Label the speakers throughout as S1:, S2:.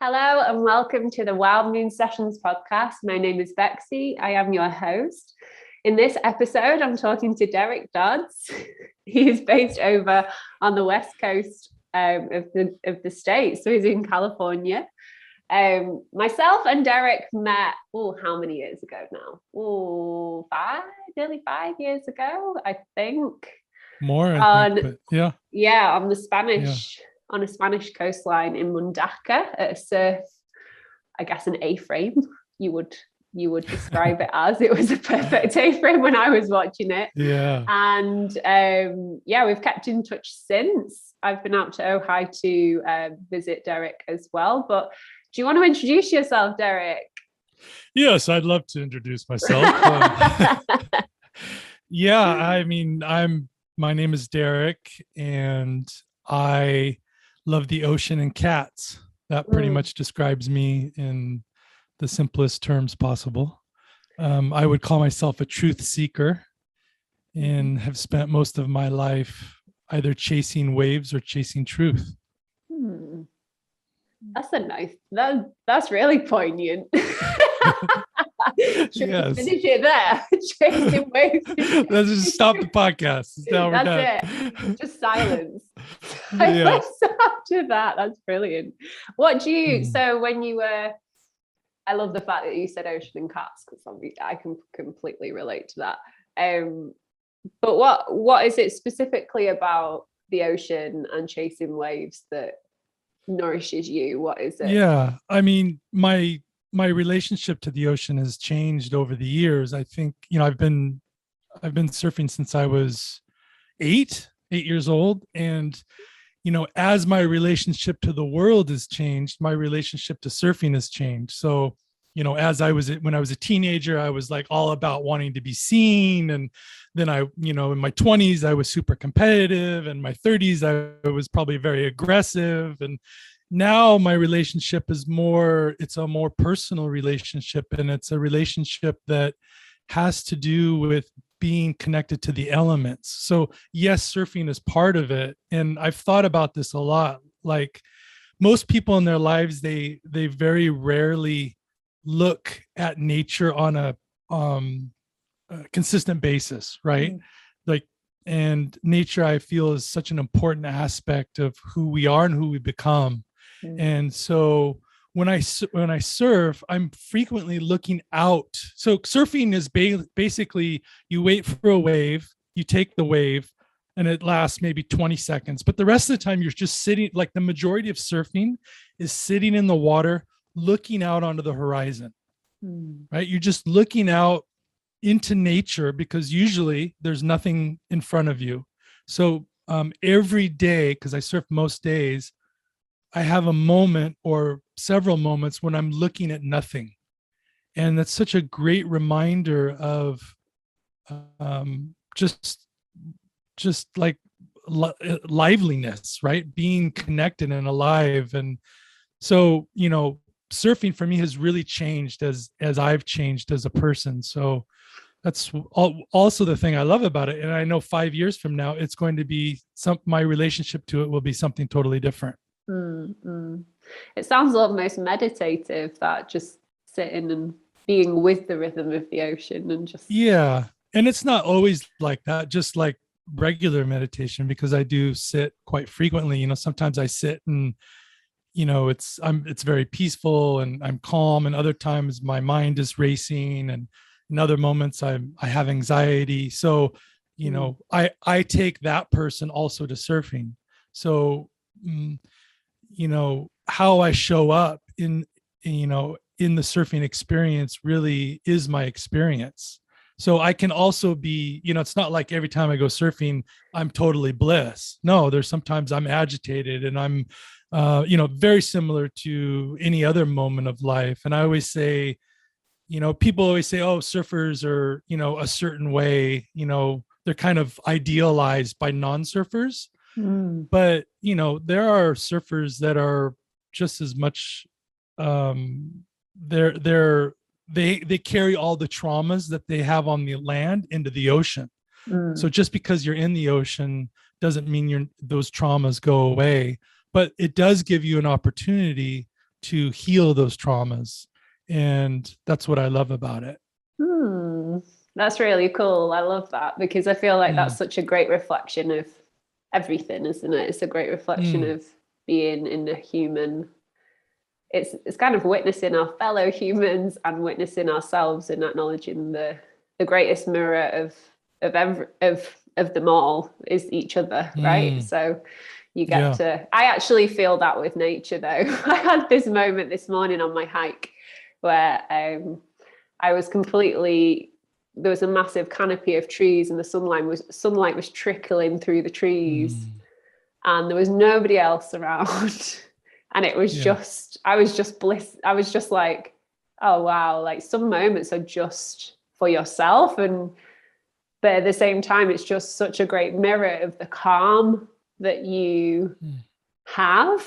S1: Hello and welcome to the Wild Moon Sessions podcast. My name is Bexy. I am your host. In this episode, I'm talking to Derek Dodds. He is based over on the west coast of the state, so he's in California. Myself and Derek met, how many years ago now? Nearly 5 years ago, I think.
S2: More,
S1: yeah, on the Spanish. Yeah. On a Spanish coastline in Mundaka at a surf, I guess an A-frame, you would describe it as. It was a perfect A-frame when I was watching it.
S2: Yeah.
S1: And we've kept in touch since. I've been out to Ojai to visit Derek as well. But do you want to introduce yourself, Derek?
S2: Yes, I'd love to introduce myself. My name is Derek, and I love the ocean and cats. That pretty much describes me in the simplest terms possible. I would call myself a truth seeker and have spent most of my life either chasing waves or chasing truth.
S1: That's really poignant. Should we finish it there? Chasing waves.
S2: Let's just stop the podcast.
S1: That's it. Just silence. After that's brilliant. What do you, so when you were, I love the fact that you said ocean and cats, because I can completely relate to that. But what is it specifically about the ocean and chasing waves that nourishes you? What is it?
S2: Yeah, I mean, my relationship to the ocean has changed over the years. I think, I've been surfing since I was 8 years old. And, as my relationship to the world has changed, my relationship to surfing has changed. So, when I was a teenager, I was like all about wanting to be seen. And then in my 20s, I was super competitive. And my 30s, I was probably very aggressive. And now my relationship is it's a more personal relationship, and it's a relationship that has to do with being connected to the elements. So yes, surfing is part of it. And I've thought about this a lot. Like most people in their lives, they very rarely look at nature on a consistent basis, right? And nature, I feel, is such an important aspect of who we are and who we become. And so when I surf, I'm frequently looking out. So surfing is basically you wait for a wave, you take the wave, and it lasts maybe 20 seconds. But the rest of the time, you're just sitting, like the majority of surfing is sitting in the water, looking out onto the horizon, right? You're just looking out into nature because usually there's nothing in front of you. So every day, because I surf most days, I have a moment or several moments when I'm looking at nothing. And that's such a great reminder of just like liveliness, right? Being connected and alive. And so, surfing for me has really changed as I've changed as a person. So that's also the thing I love about it. And I know 5 years from now, it's going to be my relationship to it will be something totally different.
S1: It sounds almost meditative, that just sitting and being with the rhythm of the ocean and just
S2: and it's not always like that, just like regular meditation, because I do sit quite frequently. Sometimes I sit and it's very peaceful and I'm calm, and other times my mind is racing, and in other moments I have anxiety. So I take that person also to surfing. So how I show up in the surfing experience really is my experience. So I can also be, it's not like every time I go surfing, I'm totally bliss. No, there's sometimes I'm agitated, and I'm, very similar to any other moment of life. And I always say, people always say, oh, surfers are, a certain way, they're kind of idealized by non-surfers. But there are surfers that are just as much they carry all the traumas that they have on the land into the ocean. So just because you're in the ocean doesn't mean those traumas go away, but it does give you an opportunity to heal those traumas. And that's what I love about it.
S1: That's really cool. I love that, because I feel like that's
S2: Mm.
S1: such a great reflection of everything, isn't it? It's a great reflection of being in a human. It's kind of witnessing our fellow humans and witnessing ourselves, and acknowledging the greatest mirror of them all is each other, right? So you get to, I actually feel that with nature though. I had this moment this morning on my hike where I was completely, there was a massive canopy of trees, and the sunlight was trickling through the trees, and there was nobody else around. And it was just, I was just like, oh wow, like some moments are just for yourself, but at the same time it's just such a great mirror of the calm that you have.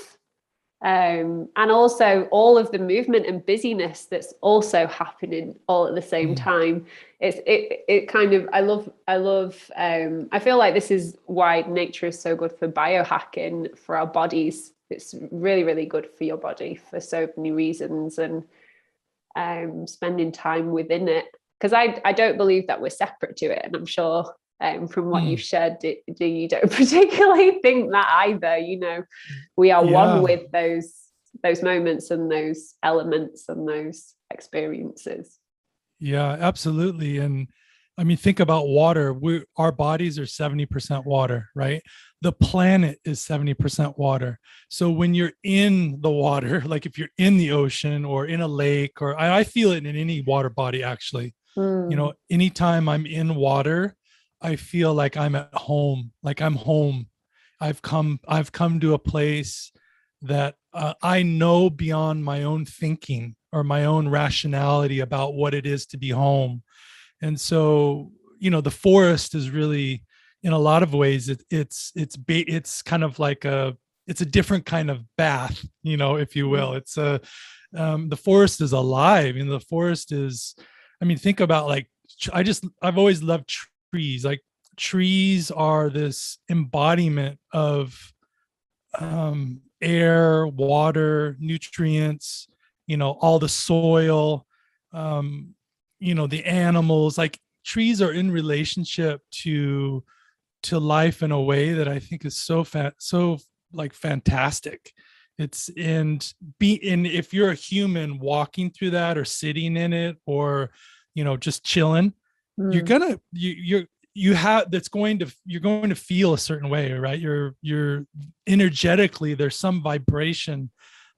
S1: And also all of the movement and busyness that's also happening all at the same time. It kind of, I feel like this is why nature is so good for biohacking for our bodies. It's really, really good for your body for so many reasons, and spending time within it. Because I don't believe that we're separate to it. And I'm sure from what you've shared, you don't particularly think that either. You know, we are one with those moments and those elements and those experiences.
S2: Yeah, absolutely. And I mean, think about water. Our bodies are 70% water, right? The planet is 70% water. So when you're in the water, like if you're in the ocean or in a lake, or I feel it in any water body, actually, you know, anytime I'm in water, I feel like I'm at home, like I'm home. I've come to a place that I know beyond my own thinking or my own rationality about what it is to be home. And so, you know, the forest is really, in a lot of ways, it's kind of like it's a different kind of bath, you know, if you will. It's the forest is alive, and the forest is, I mean, think about like, I've always loved trees. Like trees are this embodiment of air, water, nutrients, you know, all the soil, you know, the animals. Like trees are in relationship to life in a way that I think is so like fantastic. It's and if you're a human walking through that or sitting in it or, you know, just chilling, you're gonna you're going to feel a certain way, right? You're energetically, there's some vibration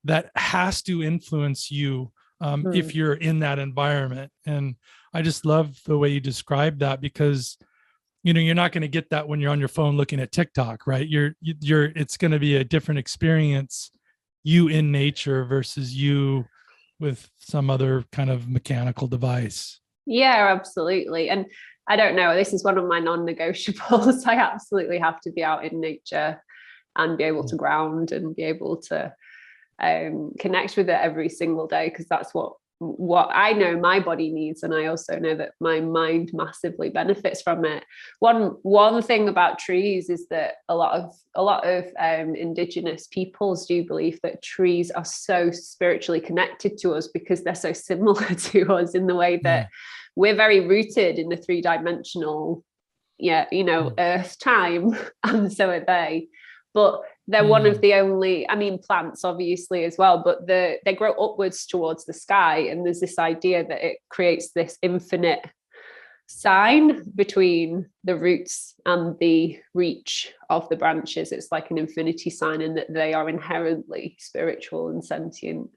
S2: that has to influence you if you're in that environment. And I just love the way you describe that, because you know, you're not going to get that when you're on your phone looking at TikTok, right? It's going to be a different experience, you in nature versus you with some other kind of mechanical device.
S1: Yeah, absolutely. And I don't know, this is one of my non-negotiables. I absolutely have to be out in nature and be able to ground and be able to connect with it every single day, because that's what I know my body needs, and I also know that my mind massively benefits from it. One thing about trees is that a lot of indigenous peoples do believe that trees are so spiritually connected to us because they're so similar to us in the way that we're very rooted in the three-dimensional, earth time, and so are they. But they're one of the only, I mean, plants obviously as well, but they grow upwards towards the sky. And there's this idea that it creates this infinite sign between the roots and the reach of the branches. It's like an infinity sign, in that they are inherently spiritual and sentient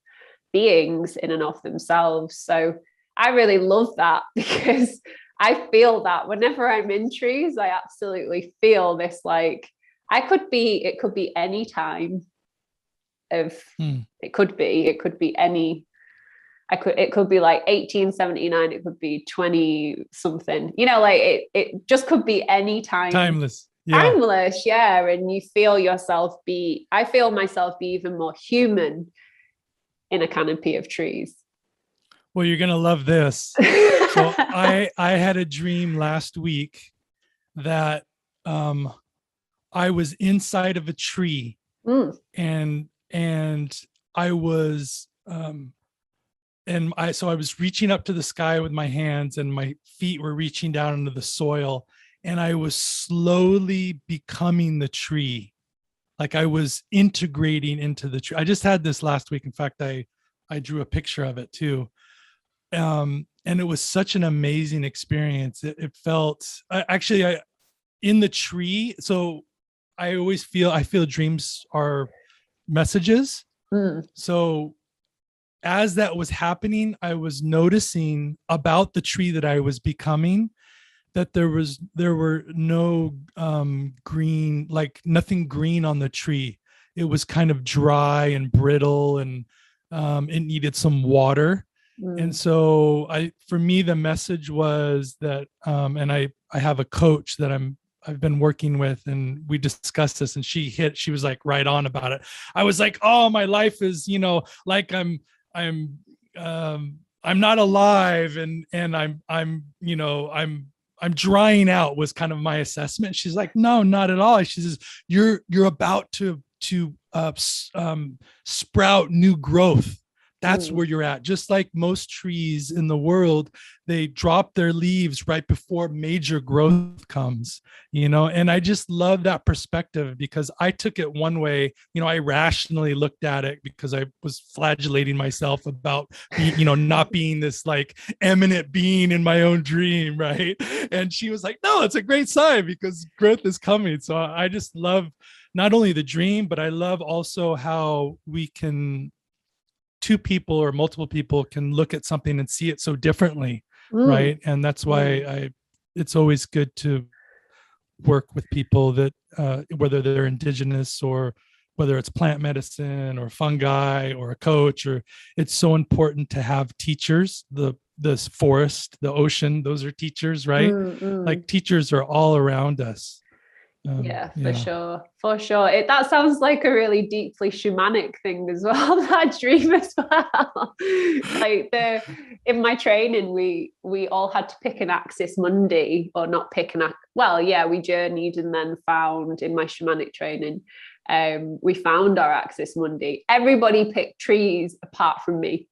S1: beings in and of themselves. So I really love that, because I feel that whenever I'm in trees, I absolutely feel this, like, it could be any time of, it could be any, it could be like 1879, it could be 20 something, like it just could be any time.
S2: Timeless.
S1: Yeah. And you feel yourself I feel myself be even more human in a canopy of trees.
S2: Well, you're going to love this. So I had a dream last week that I was inside of a tree, and I was, so I was reaching up to the sky with my hands, and my feet were reaching down into the soil, and I was slowly becoming the tree. Like I was integrating into the tree. I just had this last week. In fact, I drew a picture of it too. And it was such an amazing experience. It felt in the tree. So I feel dreams are messages. So as that was happening, I was noticing about the tree that I was becoming, that there were no green, like nothing green on the tree. It was kind of dry and brittle, and it needed some water. And so for me, the message was that, and I have a coach that I've been working with, and we discussed this, and she was like right on about it. I was like, oh, my life is, like I'm not alive, and I'm drying out, was kind of my assessment. She's like, no, not at all. She says, you're about to sprout new growth. That's where you're at. Just like most trees in the world, they drop their leaves right before major growth comes, and I just love that perspective, because I took it one way. I rationally looked at it because I was flagellating myself about not being this like eminent being in my own dream, right? And she was like, no, it's a great sign, because growth is coming. So I just love not only the dream, but I love also how we can, two people or multiple people can look at something and see it so differently, right? And that's why it's always good to work with people that whether they're indigenous or whether it's plant medicine or fungi or a coach, or it's so important to have teachers. The forest, the ocean, those are teachers, right? Like teachers are all around us.
S1: For sure. That sounds like a really deeply shamanic thing as well. That dream as well. Like in my training, we all had to pick an axis Monday, or not pick we journeyed and then found, in my shamanic training, we found our axis Monday. Everybody picked trees apart from me.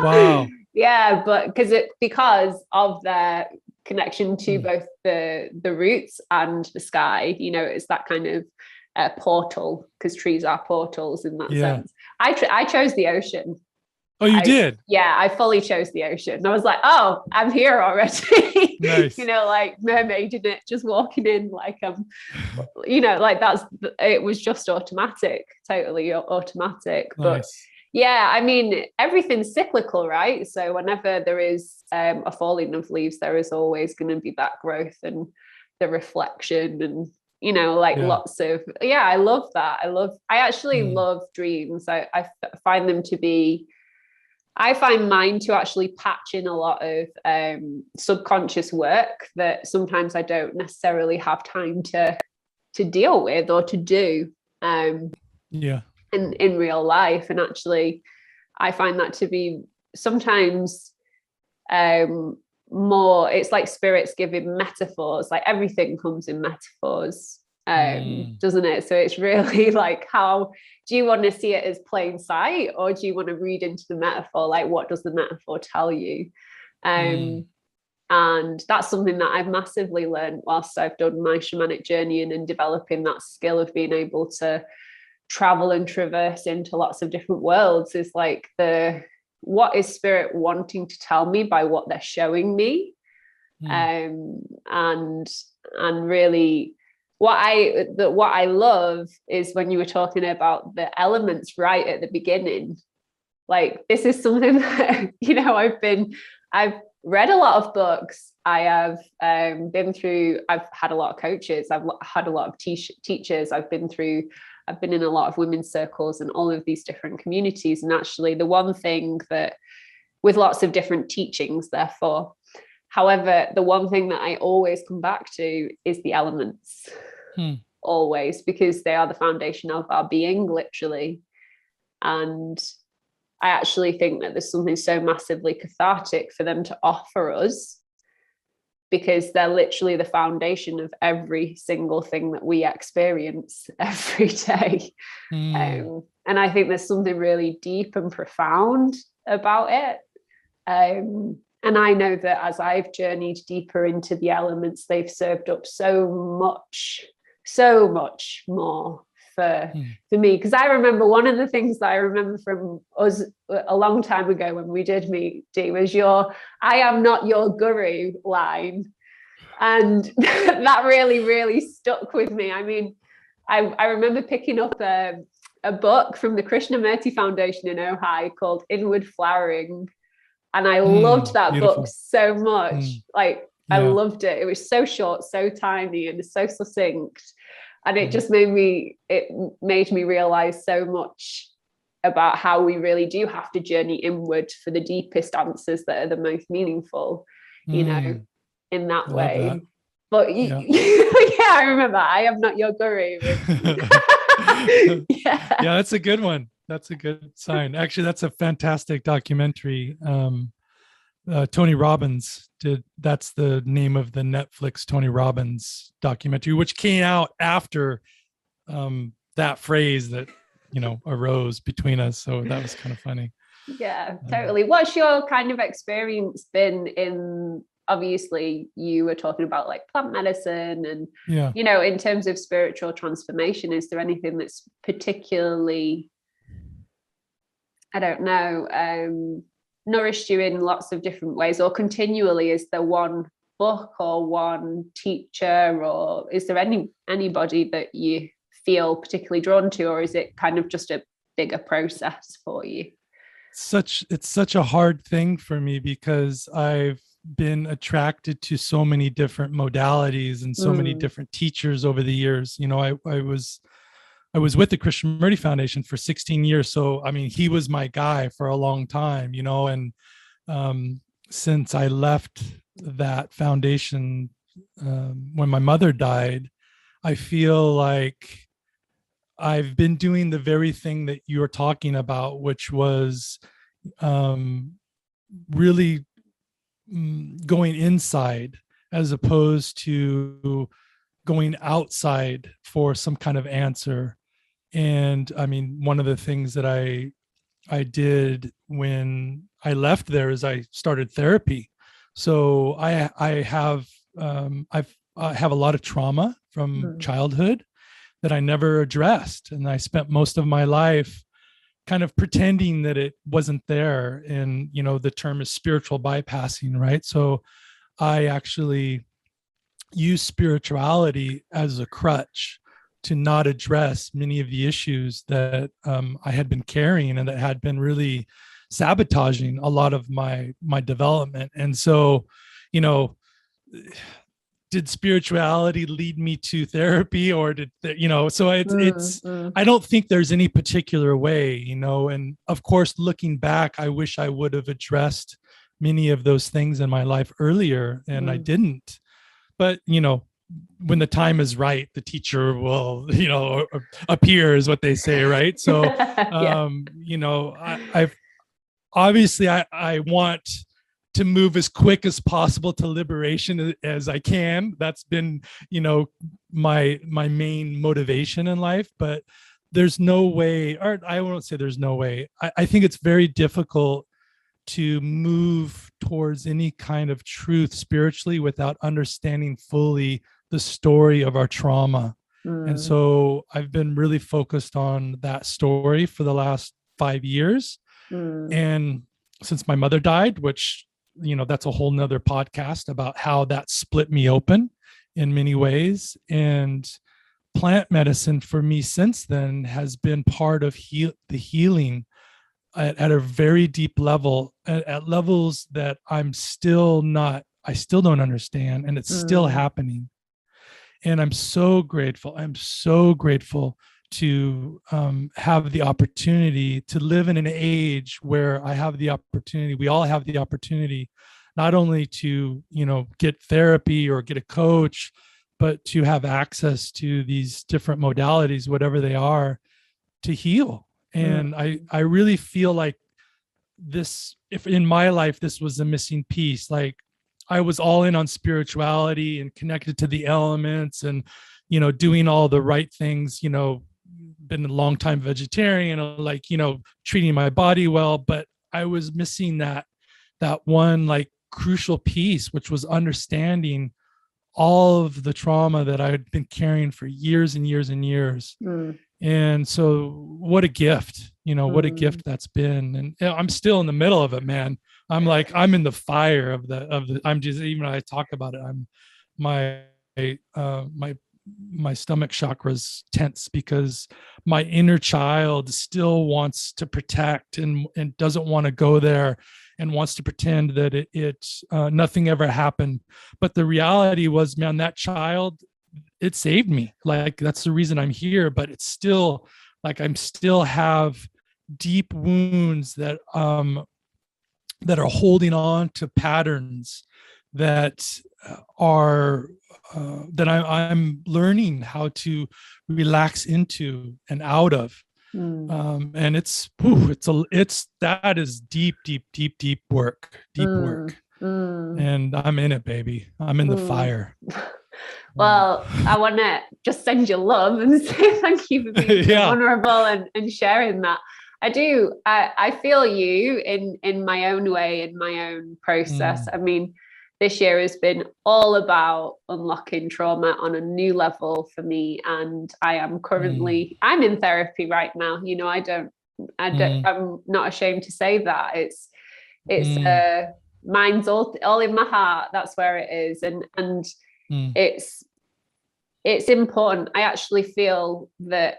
S2: Wow.
S1: Yeah, but because of their connection to both the roots and the sky, it's that kind of portal, because trees are portals in that sense. I chose the ocean.
S2: Oh, you did?
S1: Yeah, I fully chose the ocean. I was like, oh, I'm here already.
S2: Nice.
S1: Like mermaid in it, just walking in like like it was just automatic, totally automatic. Nice. But yeah, I mean, everything's cyclical, right? So whenever there is a falling of leaves, there is always going to be that growth and the reflection, and lots of I love that. I actually love dreams. I find them to be, I find mine to actually patch in a lot of subconscious work that sometimes I don't necessarily have time to deal with or to do. In real life. And actually I find that to be sometimes more, it's like spirits giving metaphors, like everything comes in metaphors, doesn't it? So it's really like, how do you want to see it as plain sight, or do you want to read into the metaphor? Like, what does the metaphor tell you? And that's something that I've massively learned whilst I've done my shamanic journey, and developing that skill of being able to travel and traverse into lots of different worlds, is like what is spirit wanting to tell me by what they're showing me. And really what I love is when you were talking about the elements right at the beginning. Like, this is something that I've read a lot of books. I have I've had a lot of coaches, I've had a lot of teachers, I've been in a lot of women's circles and all of these different communities. And actually the one thing that, with lots of different teachings, therefore, however, the one thing that I always come back to is the elements. Always, because they are the foundation of our being, literally. And I actually think that there's something so massively cathartic for them to offer us, because they're literally the foundation of every single thing that we experience every day. And I think there's something really deep and profound about it. And I know that as I've journeyed deeper into the elements, they've served up so much more for me. Because I remember one of the things that I remember from us a long time ago when we did meet, Dee, was your "I am not your guru" line. And that really, really stuck with me. I mean, I remember picking up a book from the Krishnamurti Foundation in Ojai called Inward Flowering. And I loved that
S2: beautiful.
S1: book so much. I loved it. It was so short, so tiny, and so succinct. And it just made me realize so much about how we really do have to journey inward for the deepest answers that are the most meaningful, you know, in that way. That. But I remember I am not your guru.
S2: Yeah, that's a good one. That's a good sign. Actually, that's a fantastic documentary. Tony Robbins did. That's the name of the Netflix Tony Robbins documentary, which came out after that phrase that, arose between us. So that was kind of funny.
S1: Yeah, totally. What's your kind of experience been in, obviously you were talking about like plant medicine and, in terms of spiritual transformation, is there anything that's particularly, I don't know, nourished you in lots of different ways, or continually? Is there one book or one teacher, or is there anybody that you feel particularly drawn to, or is it kind of just a bigger process for you?
S2: It's such a hard thing for me because I've been attracted to so many different modalities and so many different teachers over the years. I was with the Krishnamurti Foundation for 16 years. So, I mean, he was my guy for a long time, and since I left that foundation, when my mother died, I feel like I've been doing the very thing that you're talking about, which was really going inside as opposed to going outside for some kind of answer. And I mean, one of the things that I did when I left there is I started therapy. So I have a lot of trauma from childhood that I never addressed, and I spent most of my life kind of pretending that it wasn't there. And the term is spiritual bypassing, right? So I actually use spirituality as a crutch to not address many of the issues that I had been carrying and that had been really sabotaging a lot of my development. And so, did spirituality lead me to therapy, or did so it's I don't think there's any particular way, and of course, looking back, I wish I would have addressed many of those things in my life earlier, and I didn't. But when the time is right, the teacher will, appear, is what they say, right? So, I've obviously I want to move as quick as possible to liberation as I can. That's been, my main motivation in life. But there's no way, or I won't say there's no way. I think it's very difficult to move towards any kind of truth spiritually without understanding fully the story of our trauma. And so I've been really focused on that story for the last 5 years. And since my mother died, which, that's a whole nother podcast about how that split me open in many ways. And plant medicine for me since then has been part of the healing at a very deep level, at levels that I still don't understand, and it's still happening. And I'm so grateful. I'm so grateful to have the opportunity to live in an age where I have the opportunity, we all have the opportunity, not only to, get therapy or get a coach, but to have access to these different modalities, whatever they are, to heal. And I really feel like this, if in my life, this was a missing piece, like I was all in on spirituality and connected to the elements and, doing all the right things, been a long time vegetarian, like, treating my body well, but I was missing that one like crucial piece, which was understanding all of the trauma that I had been carrying for years and years and years. And so what a gift, what a gift that's been. And I'm still in the middle of it, man. I'm in the fire of the, I'm just, even when I talk about it, my stomach chakra's tense because my inner child still wants to protect and doesn't want to go there and wants to pretend that it nothing ever happened. But the reality was, man, that child, it saved me. Like, that's the reason I'm here. But it's still like I'm still have deep wounds that are holding on to patterns that are that I'm learning how to relax into and out of. And it's that is deep work. And I'm in it, baby. I'm in the fire.
S1: Well, I want to just send you love and say thank you for being so vulnerable and sharing that. I do. I feel you in my own way, in my own process. I mean, this year has been all about unlocking trauma on a new level for me. And I am currently, I'm in therapy right now. I'm not ashamed to say that. It's mine's all in my heart. That's where it is. And it's important. I actually feel that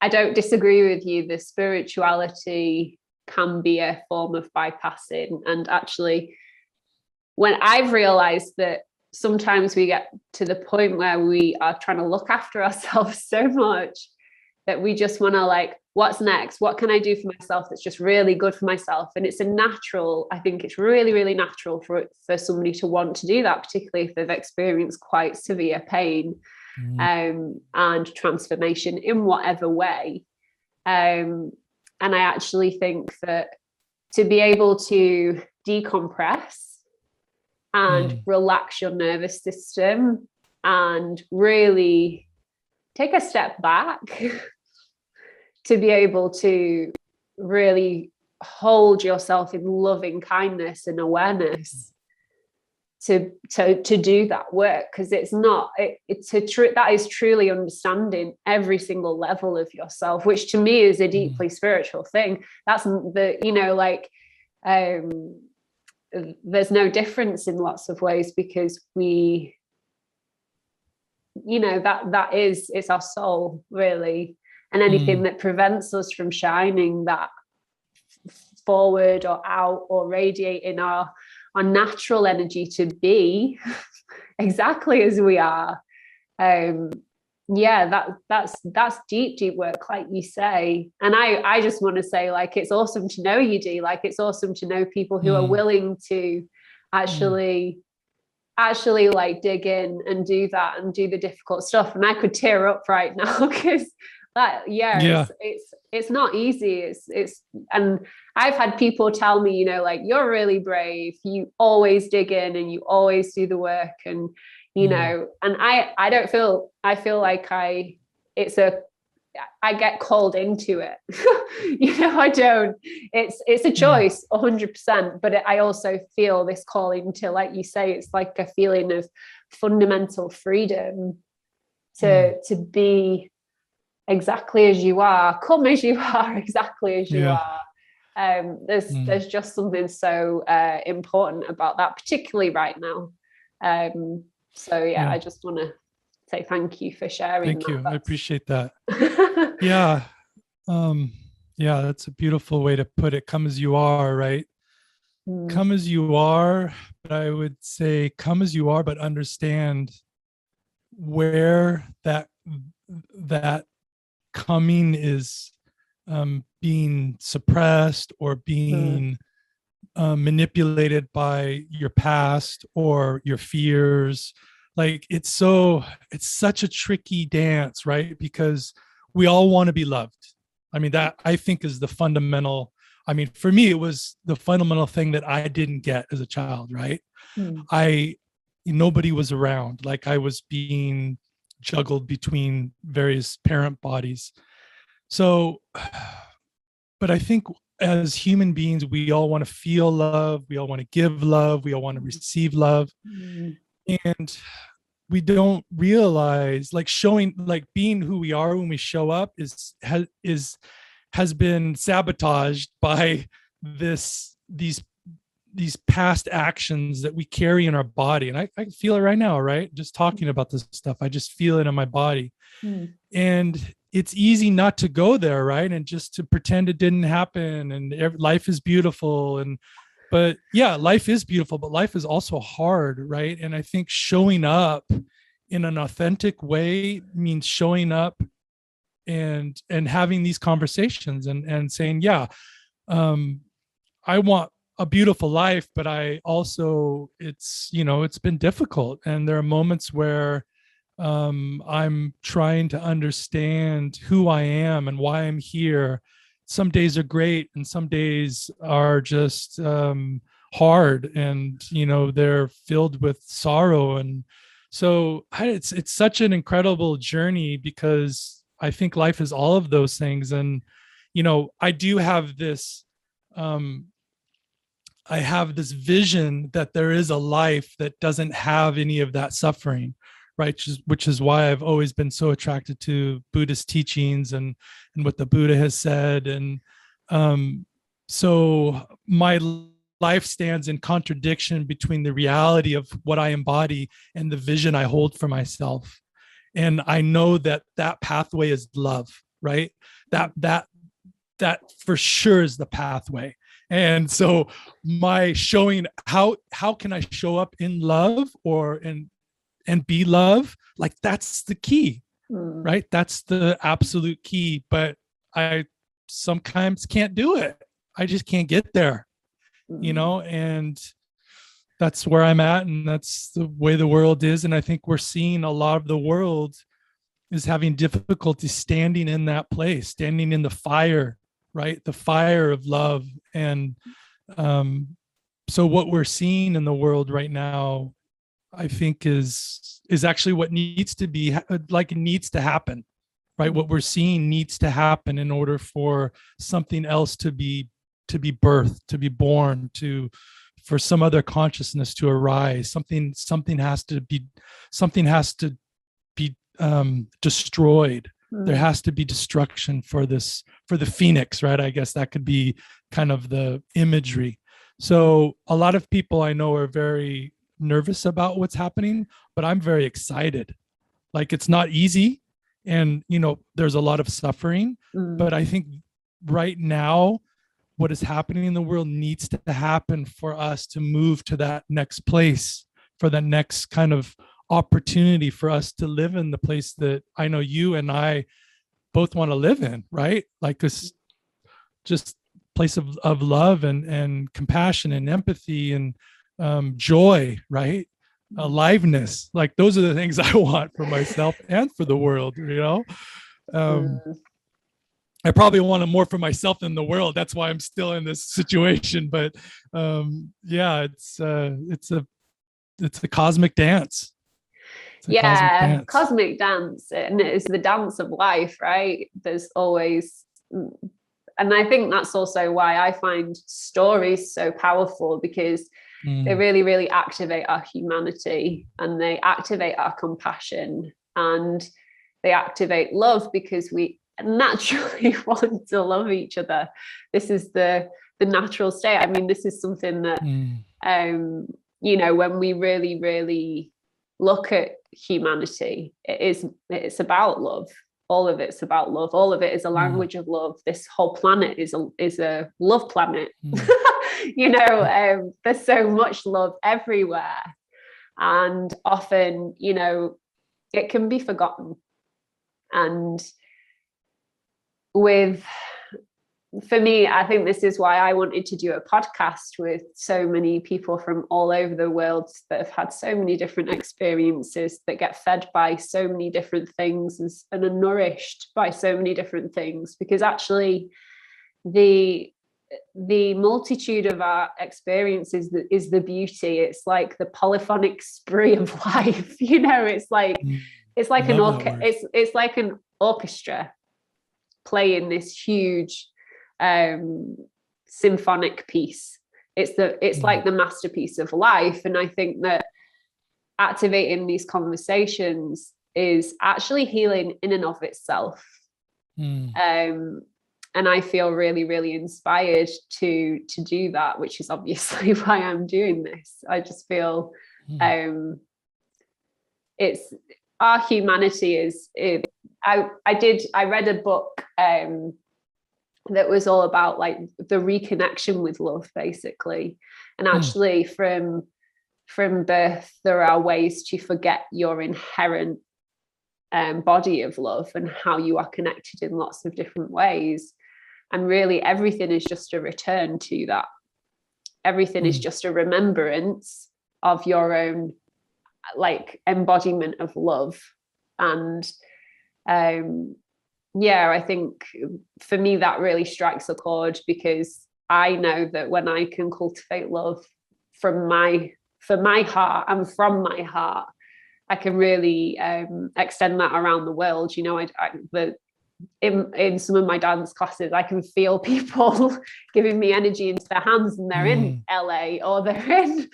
S1: I don't disagree with you. The spirituality can be a form of bypassing. And actually, when I've realized that sometimes we get to the point where we are trying to look after ourselves so much that we just want to like, what's next? What can I do for myself that's just really good for myself? And it's I think it's really, really natural for somebody to want to do that, particularly if they've experienced quite severe pain and transformation in whatever way. And I actually think that to be able to decompress and relax your nervous system and really take a step back to be able to really hold yourself in loving kindness and awareness to do that work, because that is truly understanding every single level of yourself, which to me is a deeply spiritual thing. That's there's no difference in lots of ways, because it's our soul really, and anything that prevents us from shining that forward or out or radiating our natural energy to be exactly as we are. That's deep work, like you say. And I just want to say, like, it's awesome to know you do. Like, it's awesome to know people who are willing to actually like dig in and do that and do the difficult stuff. And I could tear up right now because it's not easy. And I've had people tell me, like, you're really brave. You always dig in and you always do the work. And, and I feel like I get called into it. I don't, it's a choice 100%, but I also feel this calling to, like you say, it's like a feeling of fundamental freedom to be exactly as you are, come as you are, exactly as you are. There's just something so important about that, particularly right now. I just want to say thank you for sharing.
S2: Thank you. I appreciate that. That's a beautiful way to put it. Come as you are, right? Come as you are, but I would say come as you are, but understand where that coming is being suppressed or being manipulated by your past or your fears. Like, it's such a tricky dance, right? Because we all want to be loved. I mean, that I think is the fundamental. I mean, for me, it was the fundamental thing that I didn't get as a child, right? Nobody was around. Like, I was being juggled between various parent bodies. So, but I think as human beings, we all want to feel love. We all want to give love. We all want to receive love.
S1: Mm.
S2: And we don't realize, like, showing, like, being who we are when we show up has been sabotaged by these past actions that we carry in our body. And I feel it right now, right? Just talking about this stuff, I just feel it in my body.
S1: Mm.
S2: And it's easy not to go there, right? And just to pretend it didn't happen and life is beautiful. But yeah, life is beautiful, but life is also hard, right? And I think showing up in an authentic way means showing up and having these conversations and saying, yeah, I want a beautiful life, but I also, it's been difficult. And there are moments where I'm trying to understand who I am and why I'm here. Some days are great and some days are just hard, and they're filled with sorrow. And so it's such an incredible journey, because I think life is all of those things. And I do have this I have this vision that there is a life that doesn't have any of that suffering, right? Which is why I've always been so attracted to Buddhist teachings and what the Buddha has said. And so my life stands in contradiction between the reality of what I embody and the vision I hold for myself. And I know that pathway is love, right? That for sure is the pathway. And so my showing, how can I show up in love and be love? Like, that's the key, right? That's the absolute key. But I sometimes can't do it. I just can't get there, and that's where I'm at. And that's the way the world is. And I think we're seeing a lot of the world is having difficulty standing in that place, standing in the fire, right? The fire of love. And so what we're seeing in the world right now, I think is actually what needs to be, like, it needs to happen, right? What we're seeing needs to happen in order for something else to be birthed, to be born, for some other consciousness to arise. Something has to be destroyed. There has to be destruction for the phoenix, right? I guess that could be kind of the imagery. So a lot of people I know are very nervous about what's happening, but I'm very excited. Like, it's not easy, and there's a lot of suffering, but I think right now what is happening in the world needs to happen for us to move to that next place, for the next kind of opportunity for us to live in the place that I know you and I both want to live in, right? Like this just place of love and compassion and empathy and joy, right? Aliveness. Like, those are the things I want for myself and for the world, I probably want it more for myself than the world. That's why I'm still in this situation. But yeah, it's a cosmic dance.
S1: Cosmic dance, and it is the dance of life, right? There's always, and I think that's also why I find stories so powerful, because they really, really activate our humanity, and they activate our compassion, and they activate love, because we naturally want to love each other. This is the natural state. I mean, this is something that when we really, really look at humanity, it's about love. All of it's about love. All of it is a language of love. This whole planet is a love planet. There's so much love everywhere, and often it can be forgotten. And for me, I think this is why I wanted to do a podcast with so many people from all over the world that have had so many different experiences, that get fed by so many different things and are nourished by so many different things. Because actually the multitude of our experiences is the beauty. It's like the polyphonic spree of life. It's like an orchestra. playing this huge symphonic piece. It's like the masterpiece of life. And I think that activating these conversations is actually healing in and of itself. And I feel really, really inspired to do that, which is obviously why I'm doing this. I just feel it's our humanity is I read a book that was all about like the reconnection with love, basically. And actually from birth, there are ways to forget your inherent body of love and how you are connected in lots of different ways. And really everything is just a return to that. Everything is just a remembrance of your own like embodiment of love. And I think for me that really strikes a chord, because I know that when I can cultivate love for my heart and from my heart, I can really extend that around the world. You know, in some of my dance classes, I can feel people giving me energy into their hands, and they're in LA, or they're in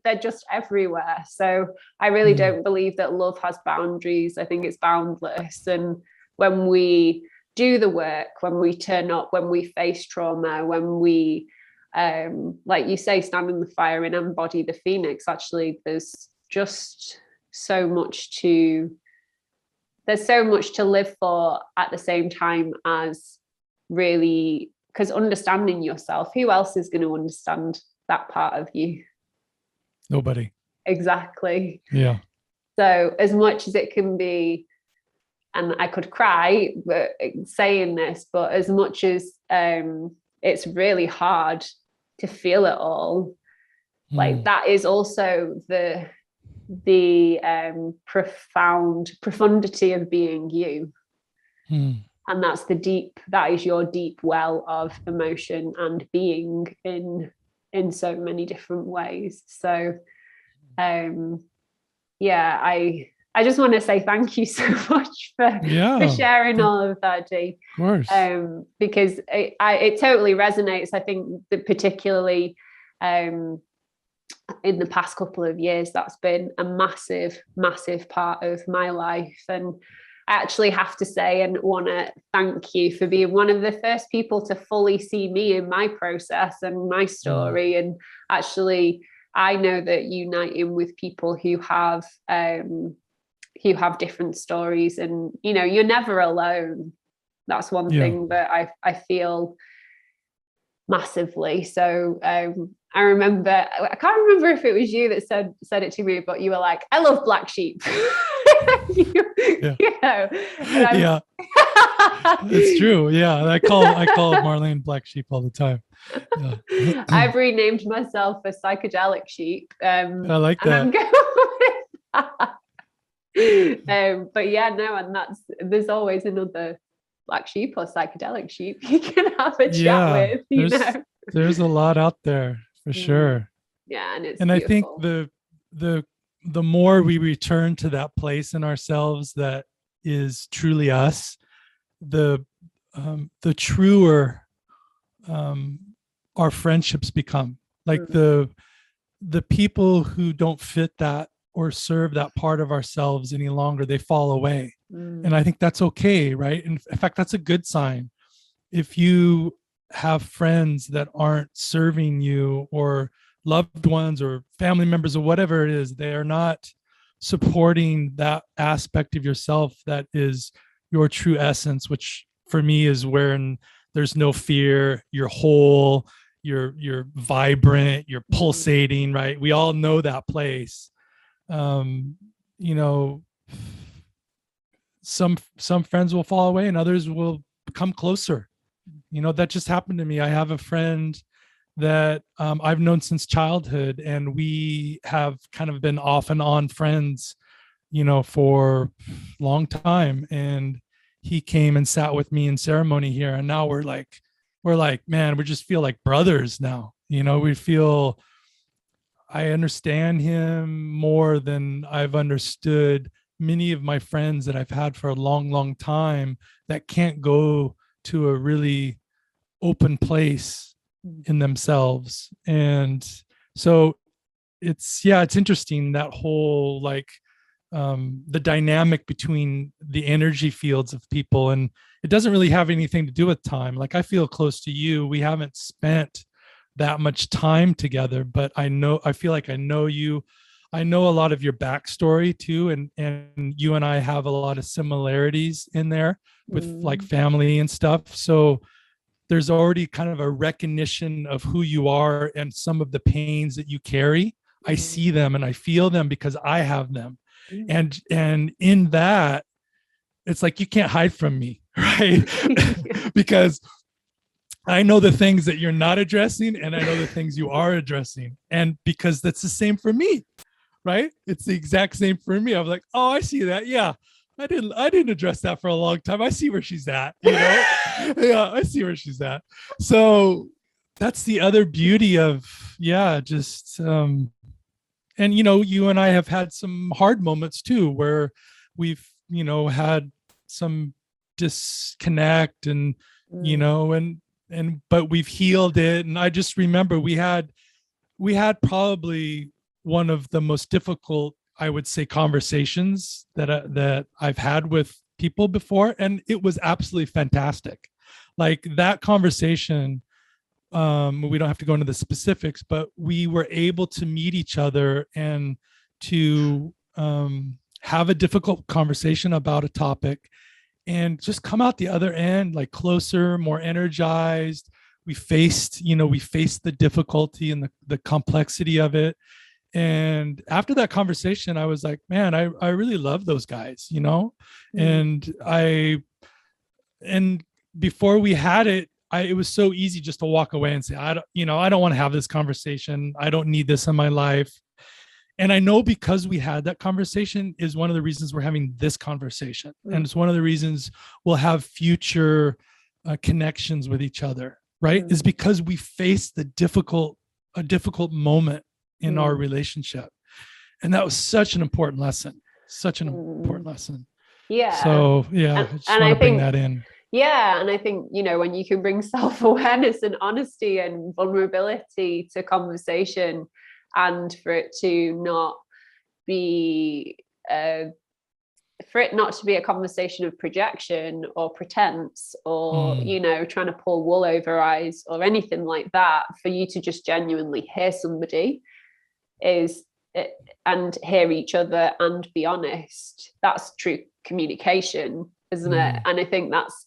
S1: they're just everywhere. So I really don't believe that love has boundaries. I think it's boundless. And when we do the work, when we turn up, when we face trauma, when we like you say, stand in the fire and embody the phoenix, actually there's just so much to live for at the same time as really, because understanding yourself, who else is going to understand that part of you?
S2: Nobody.
S1: Exactly.
S2: Yeah.
S1: So as much as it can be, and I could cry but saying this, but as much as it's really hard to feel it all, like that is also the profound profundity of being you. And that is your deep well of emotion and being in so many different ways. So I just want to say thank you so much for sharing all of that, Dee.
S2: Of course.
S1: Because it totally resonates. I think that particularly in the past couple of years, that's been a massive, massive part of my life. And I actually have to say and want to thank you for being one of the first people to fully see me in my process and my story. And actually, I know that uniting with people who have different stories, and you know, you're never alone. That's one thing that I feel massively. So I remember, I can't remember if it was you that said it to me, but you were like, I love black sheep. You know,
S2: yeah. It's true. Yeah. I call Marlene black sheep all the time. Yeah.
S1: I've renamed myself a psychedelic sheep.
S2: I like that.
S1: I'm going with that. But yeah, no, and there's always another black sheep or psychedelic sheep you can have a chat with.
S2: There's a lot out there for sure.
S1: Yeah, and it's
S2: and
S1: beautiful.
S2: I think the more we return to that place in ourselves that is truly us, the truer our friendships become. Like the people who don't fit that or serve that part of ourselves any longer, they fall away. And I think that's okay, right? In fact, that's a good sign. If you have friends that aren't serving you, or loved ones or family members or whatever it is, they are not supporting that aspect of yourself that is your true essence, which for me is when there's no fear, you're whole, you're vibrant, you're pulsating, right? We all know that place. You know, some friends will fall away and others will come closer. You know, that just happened to me. I have a friend that I've known since childhood, and we have kind of been off and on friends, you know, for a long time. And he came and sat with me in ceremony here, and now we're like, man, we just feel like brothers now. You know, I understand him more than I've understood many of my friends that I've had for a long time that can't go to a really open place in themselves. And so it's interesting, that whole like the dynamic between the energy fields of people. And it doesn't really have anything to do with time. Like, I feel close to you. We haven't spent that much time together, but I feel like I know you. I know a lot of your backstory too. And you and I have a lot of similarities in there with like family and stuff. So there's already kind of a recognition of who you are and some of the pains that you carry. I see them and I feel them because I have them. And in that, it's like, you can't hide from me, right? Because I know the things that you're not addressing and I know the things you are addressing. And because that's the same for me, right? It's the exact same for me. I was like, oh, I see that. Yeah. I didn't address that for a long time. I see where she's at, you know? Yeah, I see where she's at. So that's the other beauty of, just, and, you and I have had some hard moments too, where we've, had some disconnect and, but we've healed it. And I just remember we had probably one of the most difficult, I would say, conversations that I've had with people before. And it was absolutely fantastic. Like, that conversation, we don't have to go into the specifics, but we were able to meet each other and to have a difficult conversation about a topic and just come out the other end like closer, more energized. We faced the difficulty and the complexity of it. And after that conversation, I was like, man, I really love those guys, and before we had it, it was so easy just to walk away and say, I don't want to have this conversation. I don't need this in my life. And I know, because we had that conversation is one of the reasons we're having this conversation. And it's one of the reasons we'll have future connections with each other, right? Is because we faced a difficult moment in our relationship. And that was such an important lesson,
S1: Yeah.
S2: So I just want to bring that in.
S1: Yeah. And I think, when you can bring self-awareness and honesty and vulnerability to conversation, and for it not to be a conversation of projection or pretense or, trying to pull wool over eyes or anything like that, for you to just genuinely hear somebody and hear each other and be honest, that's true communication, isn't it? And I think that's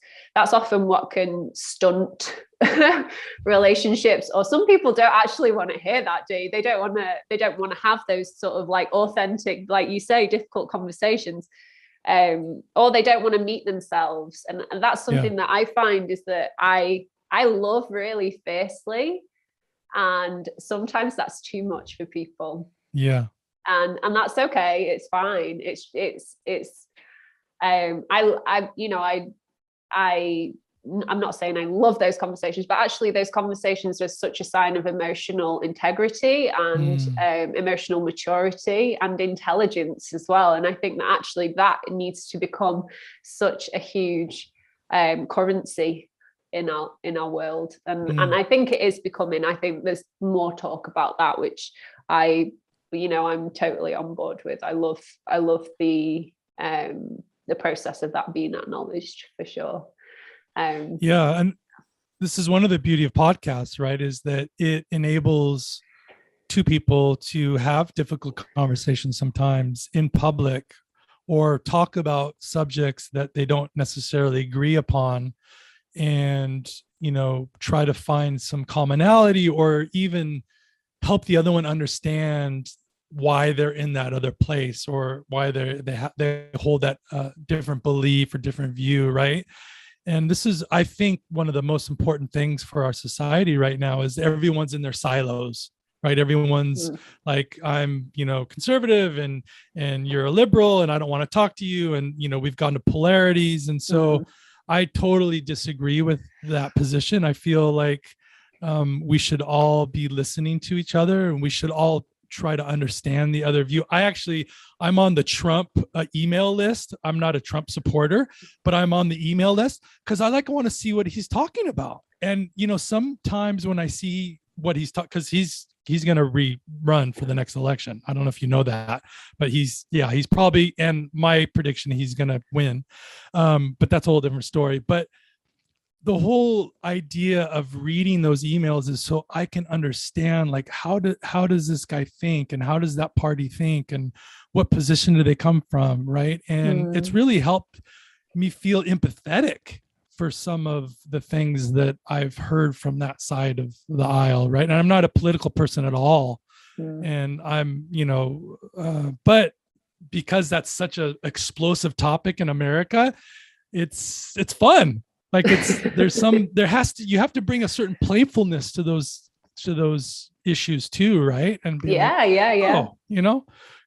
S1: often what can stunt relationships. Or some people don't actually want to hear that, do they? Don't want to have those sort of like authentic, like you say, difficult conversations, or they don't want to meet themselves. And that's something that I find is that I love really fiercely, and sometimes that's too much for people. And that's okay. It's fine. I'm not saying I love those conversations, but actually those conversations are such a sign of emotional integrity and emotional maturity and intelligence as well. And I think that actually that needs to become such a huge currency in our world. And I think it is becoming. I think there's more talk about that, which I'm totally on board with. I love the process of that being acknowledged, for sure. And
S2: this is one of the beauty of podcasts, right? Is that it enables two people to have difficult conversations sometimes in public, or talk about subjects that they don't necessarily agree upon, and try to find some commonality, or even help the other one understand why they're in that other place, or why they hold that different belief or different view, right? And this is, I think, one of the most important things for our society right now is everyone's in their silos, right? Everyone's like, I'm, conservative and you're a liberal and I don't want to talk to you. And, we've gone to polarities. And so I totally disagree with that position. I feel like we should all be listening to each other, and we should all try to understand the other view. I'm on the Trump email list. I'm not a Trump supporter, but I'm on the email list because I want to see what he's talking about. And, sometimes when I see what he's talking, because he's going to rerun for the next election. I don't know if you know that, but he's probably, and my prediction, he's going to win. But that's a whole different story. But the whole idea of reading those emails is so I can understand, like, how does this guy think, and how does that party think, and what position do they come from, right? And it's really helped me feel empathetic for some of the things that I've heard from that side of the aisle, right? And I'm not a political person at all, and I'm, but because that's such a explosive topic in America, it's fun. Like you have to bring a certain playfulness to those issues too, right? And be
S1: yeah.
S2: Oh,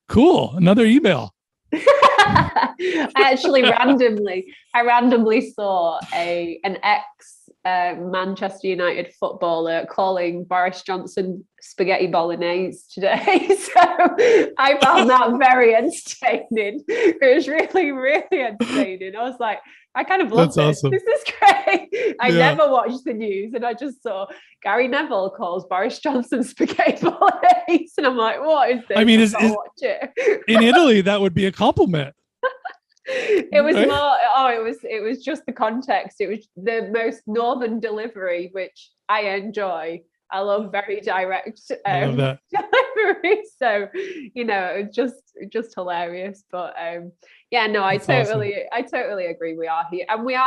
S2: cool. Another email.
S1: I randomly saw an ex Manchester United footballer calling Boris Johnson spaghetti bolognese today. So I found that very entertaining. It was really, really entertaining. I was like, I kind of love this. Awesome. This is great. I never watched the news, and I just saw Gary Neville calls Boris Johnson spaghetti bolognese, and I'm like, what is this?
S2: I mean,
S1: watch it.
S2: In Italy, that would be a compliment.
S1: It was more. It was just the context. It was the most northern delivery, which I enjoy. I love very direct delivery. So, it's just hilarious. But I totally agree. We are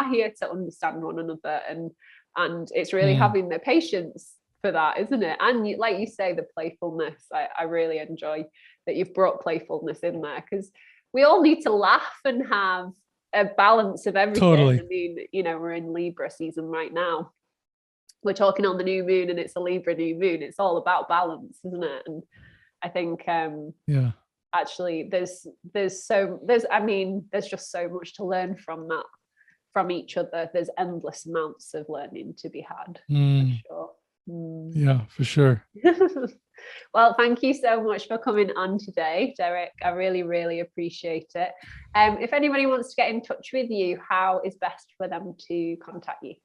S1: here to understand one another, and it's really having the patience for that, isn't it? And like you say, the playfulness. I really enjoy that you've brought playfulness in there, because we all need to laugh and have a balance of everything. Totally. I mean, we're in Libra season right now. We're talking on the new moon, and it's a Libra new moon. It's all about balance, isn't it? And I think, actually, there's just so much to learn from each other. There's endless amounts of learning to be had, for sure.
S2: Yeah, for sure.
S1: Well, thank you so much for coming on today, Derek. I really, really appreciate it. If anybody wants to get in touch with you, how is best for them to contact you?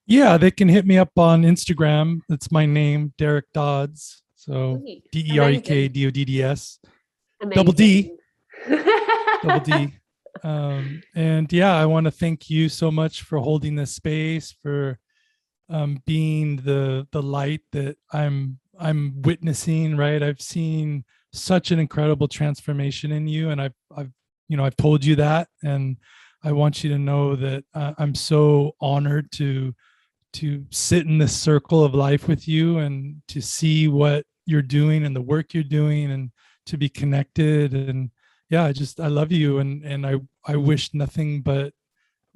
S2: Yeah, they can hit me up on Instagram. That's my name, Derek Dodds. So Derek Dodds. Double D. Double D. And I want to thank you so much for holding this space, for being the light that I'm witnessing, right? I've seen such an incredible transformation in you, and I've told you that, and I want you to know that I'm so honored to sit in this circle of life with you, and to see what you're doing and the work you're doing, and to be connected. And I love you, and I wish nothing but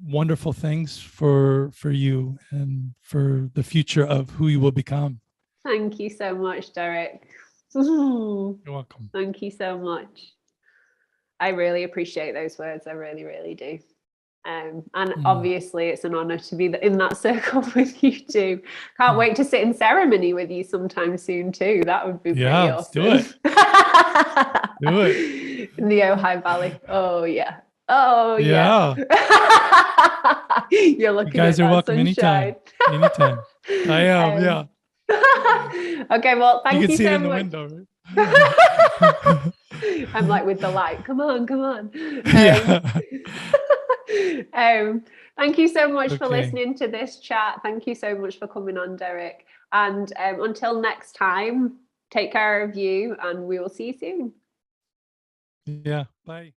S2: wonderful things for you and for the future of who you will become.
S1: Thank you so much, Derek.
S2: You're welcome.
S1: Thank you so much. I really appreciate those words. I really, really do. And obviously it's an honor to be in that circle with you too. Can't wait to sit in ceremony with you sometime soon too. That would be pretty awesome.
S2: Do it. Do it.
S1: In the Ojai Valley. Oh yeah. Oh yeah. You're looking.
S2: You guys
S1: at
S2: are welcome
S1: sunshine.
S2: anytime. I am. Yeah.
S1: Okay. Well, thank you
S2: can see
S1: so
S2: it in
S1: much.
S2: The window, right?
S1: I'm like with the light. Come on. Thank you so much for listening to this chat. Thank you so much for coming on, Derek. And until next time, take care of you, and we will see you soon.
S2: Yeah. Bye.